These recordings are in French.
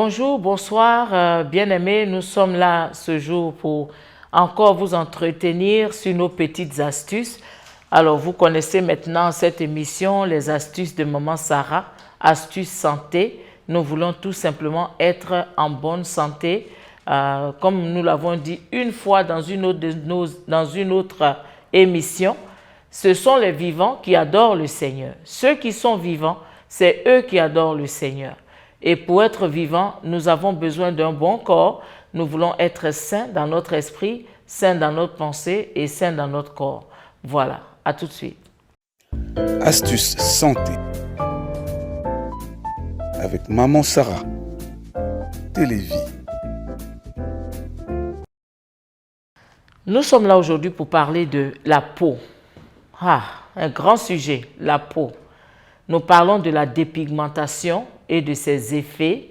Bonjour, bonsoir, bien-aimés. Nous sommes là ce jour pour encore vous entretenir sur nos petites astuces. Alors, vous connaissez maintenant cette émission, les astuces de Maman Sarah, astuces santé. Nous voulons tout simplement être en bonne santé. Comme nous l'avons dit une fois dans une autre émission, ce sont les vivants qui adorent le Seigneur. Ceux qui sont vivants, c'est eux qui adorent le Seigneur. Et pour être vivants, nous avons besoin d'un bon corps. Nous voulons être sains dans notre esprit, sains dans notre pensée et sains dans notre corps. Voilà, à tout de suite. Astuces santé avec Maman Sarah, Télévie. Nous sommes là aujourd'hui pour parler de la peau. Un grand sujet, la peau. Nous parlons de la dépigmentation et de ses effets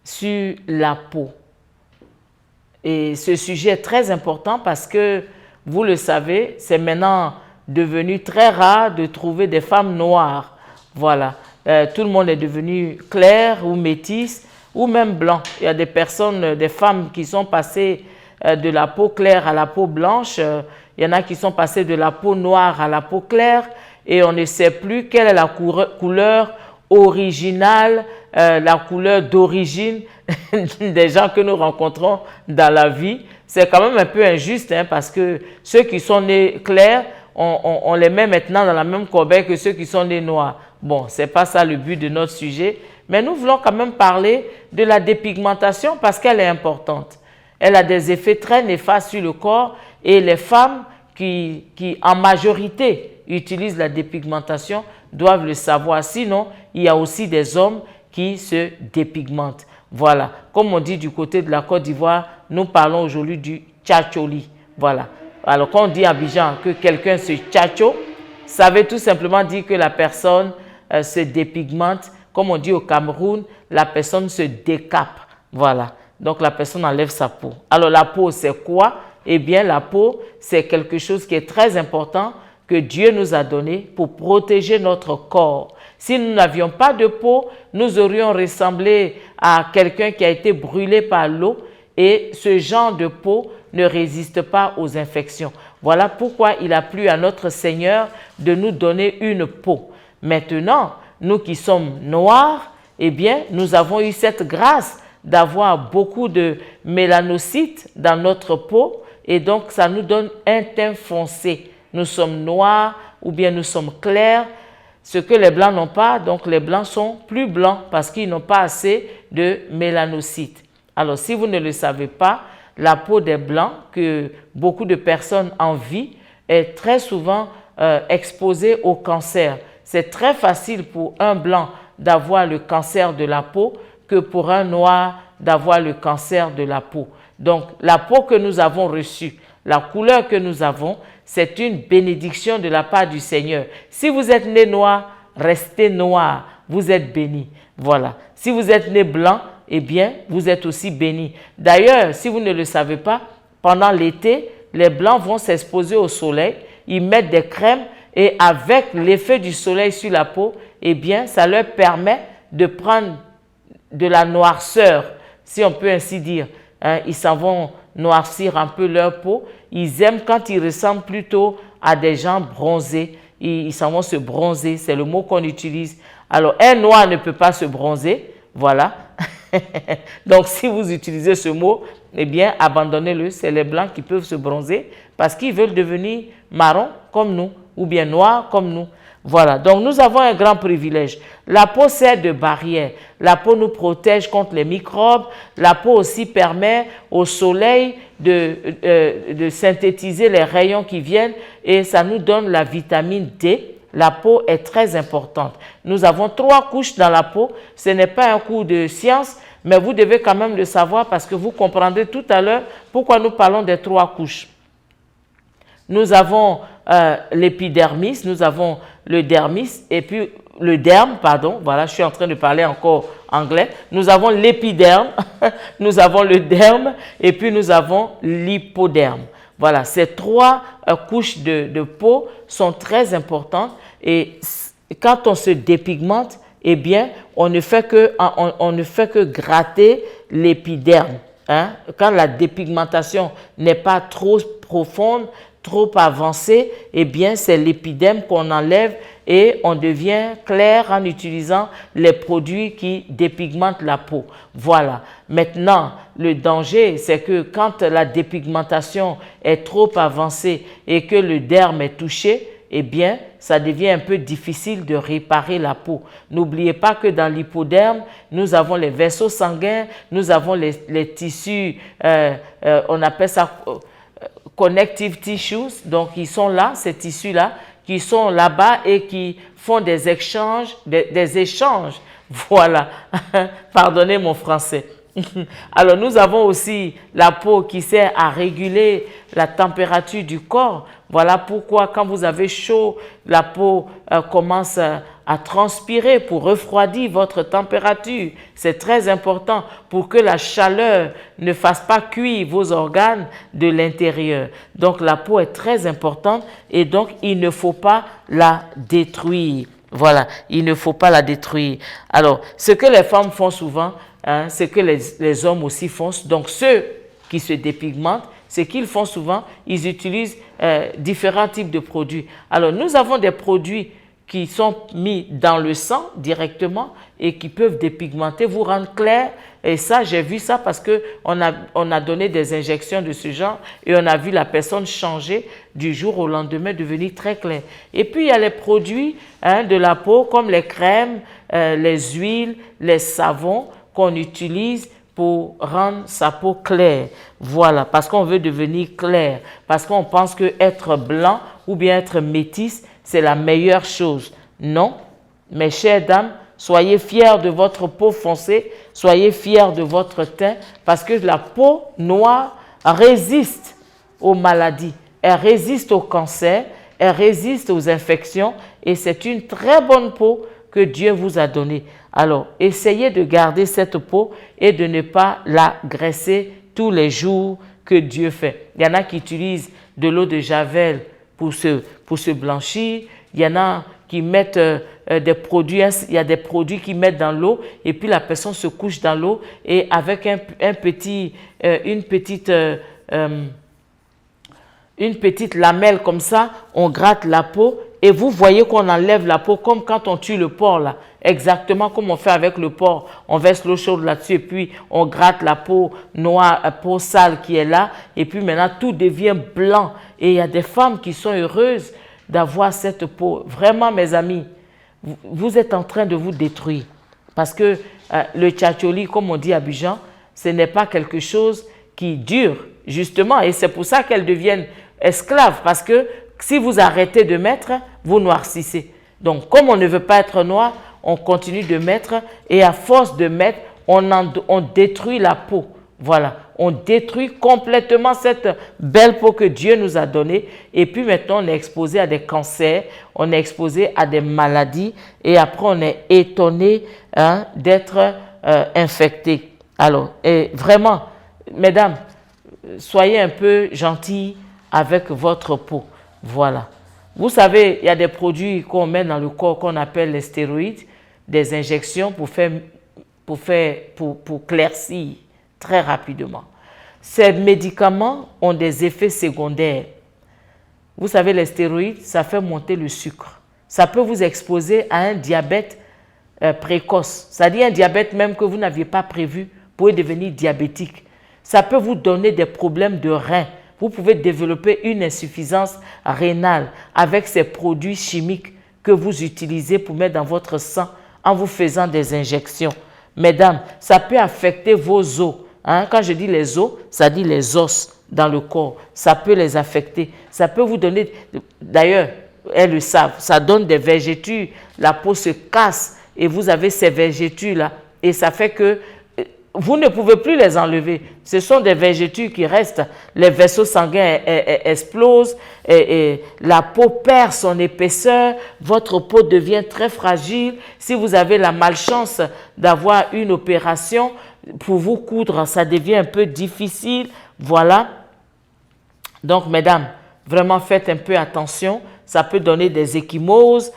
sur la peau. Et ce sujet est très important parce que, vous le savez, c'est maintenant devenu très rare de trouver des femmes noires. Voilà, tout le monde est devenu clair ou métis ou même blanc. Il y a des personnes, des femmes qui sont passées de la peau claire à la peau blanche. Il y en a qui sont passées de la peau noire à la peau claire et on ne sait plus quelle est la couleur originale, la couleur d'origine des gens que nous rencontrons dans la vie. C'est quand même un peu injuste parce que ceux qui sont nés clairs, on les met maintenant dans la même corbeille que ceux qui sont nés noirs. Bon, ce n'est pas ça le but de notre sujet, mais nous voulons quand même parler de la dépigmentation parce qu'elle est importante. Elle a des effets très néfastes sur le corps et les femmes qui en majorité utilisent la dépigmentation doivent le savoir. Sinon, il y a aussi des hommes qui se dépigmentent. Voilà. Comme on dit du côté de la Côte d'Ivoire, nous parlons aujourd'hui du tchatcholi. Voilà. Alors, quand on dit à Abidjan que quelqu'un se tchatcho, ça veut tout simplement dire que la personne se dépigmente. Comme on dit au Cameroun, la personne se décape. Voilà. Donc, la personne enlève sa peau. Alors, la peau, c'est quoi? Eh bien, la peau, c'est quelque chose qui est très important que Dieu nous a donné pour protéger notre corps. Si nous n'avions pas de peau, nous aurions ressemblé à quelqu'un qui a été brûlé par l'eau et ce genre de peau ne résiste pas aux infections. Voilà pourquoi il a plu à notre Seigneur de nous donner une peau. Maintenant, nous qui sommes noirs, eh bien, nous avons eu cette grâce d'avoir beaucoup de mélanocytes dans notre peau et donc ça nous donne un teint foncé. Nous sommes noirs ou bien nous sommes clairs, ce que les blancs n'ont pas, donc les blancs sont plus blancs parce qu'ils n'ont pas assez de mélanocytes. Alors si vous ne le savez pas, la peau des blancs que beaucoup de personnes envient est très souvent exposée au cancer. C'est très facile pour un blanc d'avoir le cancer de la peau que pour un noir d'avoir le cancer de la peau. Donc la peau que nous avons reçue, la couleur que nous avons, c'est une bénédiction de la part du Seigneur. Si vous êtes né noir, restez noir, vous êtes béni. Voilà. Si vous êtes né blanc, eh bien, vous êtes aussi béni. D'ailleurs, si vous ne le savez pas, pendant l'été, les blancs vont s'exposer au soleil, ils mettent des crèmes et avec l'effet du soleil sur la peau, eh bien, ça leur permet de prendre de la noirceur, si on peut ainsi dire. Ils s'en vont noircir un peu leur peau. Ils aiment quand ils ressemblent plutôt à des gens bronzés. Ils s'en vont se bronzer, c'est le mot qu'on utilise. Alors, un noir ne peut pas se bronzer, voilà. Donc, si vous utilisez ce mot, eh bien, abandonnez-le. C'est les blancs qui peuvent se bronzer parce qu'ils veulent devenir marrons comme nous ou bien noirs comme nous. Voilà, donc nous avons un grand privilège. La peau sert de barrière. La peau nous protège contre les microbes. La peau aussi permet au soleil de synthétiser les rayons qui viennent et ça nous donne la vitamine D. La peau est très importante. Nous avons 3 couches dans la peau. Ce n'est pas un cours de science, mais vous devez quand même le savoir parce que vous comprendrez tout à l'heure pourquoi nous parlons des 3 couches. Nous avons l'épidermis, nous avons le dermis et puis le derme, pardon, voilà, je suis en train de parler encore anglais. Nous avons l'épiderme, nous avons le derme et puis nous avons l'hypoderme. Voilà, ces 3 couches de peau sont très importantes et quand on se dépigmente, eh bien, on ne fait que gratter l'épiderme. Hein? Quand la dépigmentation n'est pas trop profonde, trop avancée, eh bien, c'est l'épiderme qu'on enlève et on devient clair en utilisant les produits qui dépigmentent la peau. Voilà. Maintenant, le danger, c'est que quand la dépigmentation est trop avancée et que le derme est touché, eh bien, ça devient un peu difficile de réparer la peau. N'oubliez pas que dans l'hypoderme, nous avons les vaisseaux sanguins, nous avons les tissus, on appelle ça connective tissues, donc ils sont là, ces tissus-là, qui sont là-bas et qui font des échanges, voilà, pardonnez mon français. Alors, nous avons aussi la peau qui sert à réguler la température du corps. Voilà pourquoi quand vous avez chaud, la peau commence à transpirer pour refroidir votre température. C'est très important pour que la chaleur ne fasse pas cuire vos organes de l'intérieur. Donc, la peau est très importante et donc, il ne faut pas la détruire. Voilà, il ne faut pas la détruire. Alors, ce que les femmes font souvent, hein, c'est que les hommes aussi font. Donc, ceux qui se dépigmentent, ce qu'ils font souvent, ils utilisent différents types de produits. Alors, nous avons des produits qui sont mis dans le sang directement et qui peuvent dépigmenter, vous rendre clair. Et ça, j'ai vu ça parce qu'on a donné des injections de ce genre et on a vu la personne changer du jour au lendemain, devenir très claire. Et puis, il y a les produits de la peau comme les crèmes, les huiles, les savons qu'on utilise pour rendre sa peau claire. Voilà, parce qu'on veut devenir clair, parce qu'on pense que être blanc ou bien être métisse, c'est la meilleure chose. Non, mes chères dames, soyez fiers de votre peau foncée, soyez fiers de votre teint, parce que la peau noire résiste aux maladies, elle résiste au cancer, elle résiste aux infections et c'est une très bonne peau que Dieu vous a donnée. Alors, essayez de garder cette peau et de ne pas la graisser tous les jours que Dieu fait. Il y en a qui utilisent de l'eau de Javel pour se blanchir. Il y en a qui mettent des produits, il y a des produits qu'ils mettent dans l'eau et puis la personne se couche dans l'eau et avec une petite lamelle comme ça, on gratte la peau et vous voyez qu'on enlève la peau comme quand on tue le porc là. Exactement comme on fait avec le porc. On verse l'eau chaude là-dessus et puis on gratte la peau noire, la peau sale qui est là et puis maintenant tout devient blanc. Et il y a des femmes qui sont heureuses d'avoir cette peau. Vraiment mes amis, vous êtes en train de vous détruire parce que le tchatcholi, comme on dit à Abidjan, ce n'est pas quelque chose qui dure justement et c'est pour ça qu'elles deviennent esclaves parce que si vous arrêtez de mettre, vous noircissez. Donc, comme on ne veut pas être noir, on continue de mettre et à force de mettre, on détruit la peau. Voilà, on détruit complètement cette belle peau que Dieu nous a donnée et puis maintenant on est exposé à des cancers, on est exposé à des maladies et après on est étonné d'être infecté. Alors, et vraiment, mesdames, soyez un peu gentilles avec votre peau. Voilà. Vous savez, il y a des produits qu'on met dans le corps qu'on appelle les stéroïdes, des injections pour claircir très rapidement. Ces médicaments ont des effets secondaires. Vous savez, les stéroïdes, ça fait monter le sucre. Ça peut vous exposer à un diabète précoce, c'est-à-dire un diabète même que vous n'aviez pas prévu, vous pouvez devenir diabétique. Ça peut vous donner des problèmes de reins. Vous pouvez développer une insuffisance rénale avec ces produits chimiques que vous utilisez pour mettre dans votre sang en vous faisant des injections. Mesdames, ça peut affecter vos os. Quand je dis les os, ça dit les os dans le corps. Ça peut les affecter. Ça peut vous donner, d'ailleurs, elles le savent, ça donne des vergetures. La peau se casse et vous avez ces vergetures-là. Et ça fait que vous ne pouvez plus les enlever. Ce sont des vergetures qui restent. Les vaisseaux sanguins explosent et la peau perd son épaisseur. Votre peau devient très fragile. Si vous avez la malchance d'avoir une opération, pour vous coudre, ça devient un peu difficile. Voilà. Donc, mesdames, vraiment faites un peu attention. Ça peut donner des ecchymoses.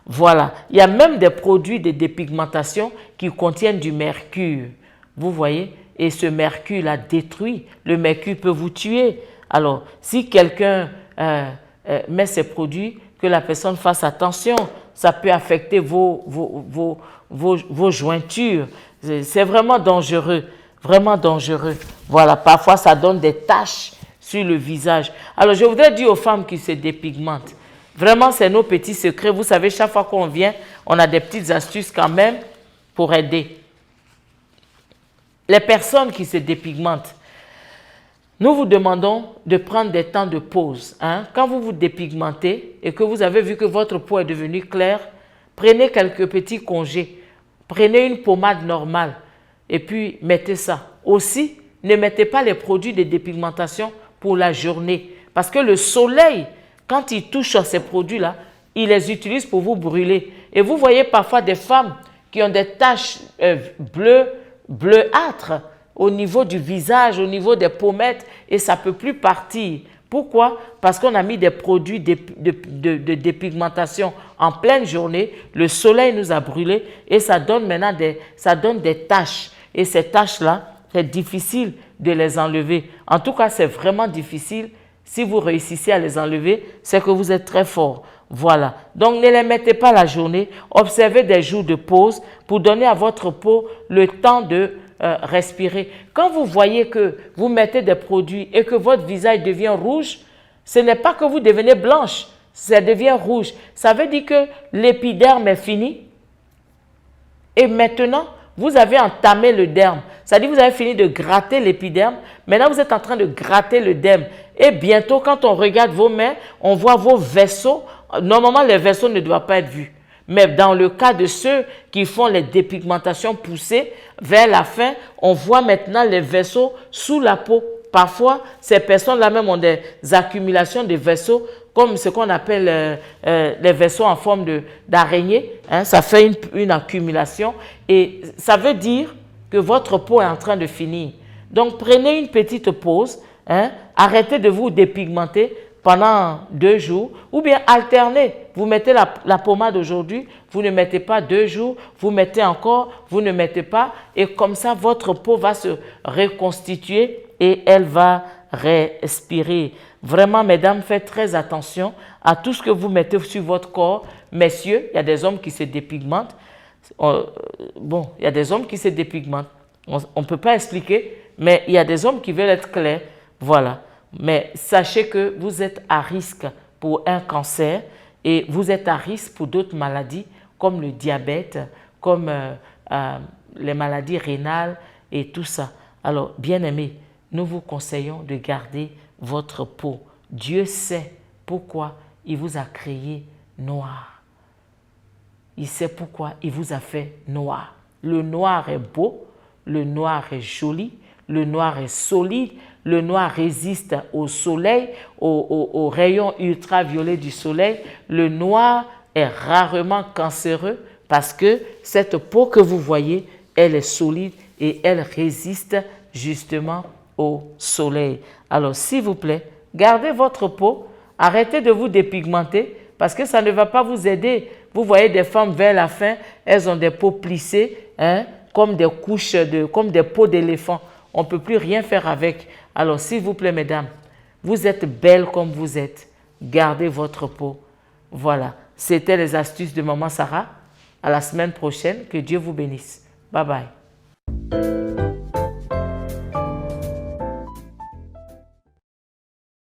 Voilà. Il y a même des produits de dépigmentation qui contiennent du mercure. Vous voyez? Et ce mercure-là détruit. Le mercure peut vous tuer. Alors, si quelqu'un met ces produits, que la personne fasse attention. Ça peut affecter vos jointures. C'est vraiment dangereux. Vraiment dangereux. Voilà. Parfois, ça donne des taches sur le visage. Alors, je voudrais dire aux femmes qui se dépigmentent, vraiment, c'est nos petits secrets. Vous savez, chaque fois qu'on vient, on a des petites astuces quand même pour aider. Les personnes qui se dépigmentent, nous vous demandons de prendre des temps de pause. Quand vous vous dépigmentez et que vous avez vu que votre peau est devenue claire, prenez quelques petits congés. Prenez une pommade normale et puis mettez ça. Aussi, ne mettez pas les produits de dépigmentation pour la journée. Parce que le soleil, quand il touche ces produits-là, il les utilise pour vous brûler. Et vous voyez parfois des femmes qui ont des taches bleuâtres au niveau du visage, au niveau des pommettes, et ça ne peut plus partir. Pourquoi? Parce qu'on a mis des produits de dépigmentation en pleine journée, le soleil nous a brûlés et ça donne maintenant des taches. Et ces taches-là, c'est difficile de les enlever. En tout cas, c'est vraiment difficile. Si vous réussissez à les enlever, c'est que vous êtes très fort. Voilà. Donc, ne les mettez pas la journée. Observez des jours de pause pour donner à votre peau le temps de respirer. Quand vous voyez que vous mettez des produits et que votre visage devient rouge, ce n'est pas que vous devenez blanche, ça devient rouge. Ça veut dire que l'épiderme est fini et maintenant, vous avez entamé le derme. C'est-à-dire que vous avez fini de gratter l'épiderme. Maintenant, vous êtes en train de gratter le derme. Et bientôt, quand on regarde vos mains, on voit vos vaisseaux. Normalement, les vaisseaux ne doivent pas être vus. Mais dans le cas de ceux qui font les dépigmentations poussées, vers la fin, on voit maintenant les vaisseaux sous la peau. Parfois, ces personnes-là même ont des accumulations de vaisseaux, comme ce qu'on appelle les vaisseaux en forme d'araignée. Ça fait une accumulation et ça veut dire que votre peau est en train de finir. Donc, prenez une petite pause, arrêtez de vous dépigmenter pendant 2 jours ou bien alternez. Vous mettez la pommade aujourd'hui, vous ne mettez pas 2 jours, vous mettez encore, vous ne mettez pas et comme ça, votre peau va se reconstituer et elle va respirer. Vraiment, mesdames, faites très attention à tout ce que vous mettez sur votre corps. Messieurs, il y a des hommes qui se dépigmentent. Bon, il y a des hommes qui se dépigmentent. On ne peut pas expliquer, mais il y a des hommes qui veulent être clairs. Voilà. Mais sachez que vous êtes à risque pour un cancer et vous êtes à risque pour d'autres maladies comme le diabète, comme les maladies rénales et tout ça. Alors, bien-aimés, nous vous conseillons de garder votre peau. Dieu sait pourquoi il vous a créé noir. Il sait pourquoi il vous a fait noir. Le noir est beau, le noir est joli, le noir est solide, le noir résiste au soleil, aux rayons ultraviolets du soleil. Le noir est rarement cancéreux parce que cette peau que vous voyez, elle est solide et elle résiste justement au soleil. Alors, s'il vous plaît, gardez votre peau, arrêtez de vous dépigmenter parce que ça ne va pas vous aider. Vous voyez des femmes vers la fin, elles ont des peaux plissées, comme des couches, comme des peaux d'éléphant. On ne peut plus rien faire avec. Alors, s'il vous plaît, mesdames, vous êtes belles comme vous êtes. Gardez votre peau. Voilà. C'était les astuces de Maman Sarah. À la semaine prochaine. Que Dieu vous bénisse. Bye bye.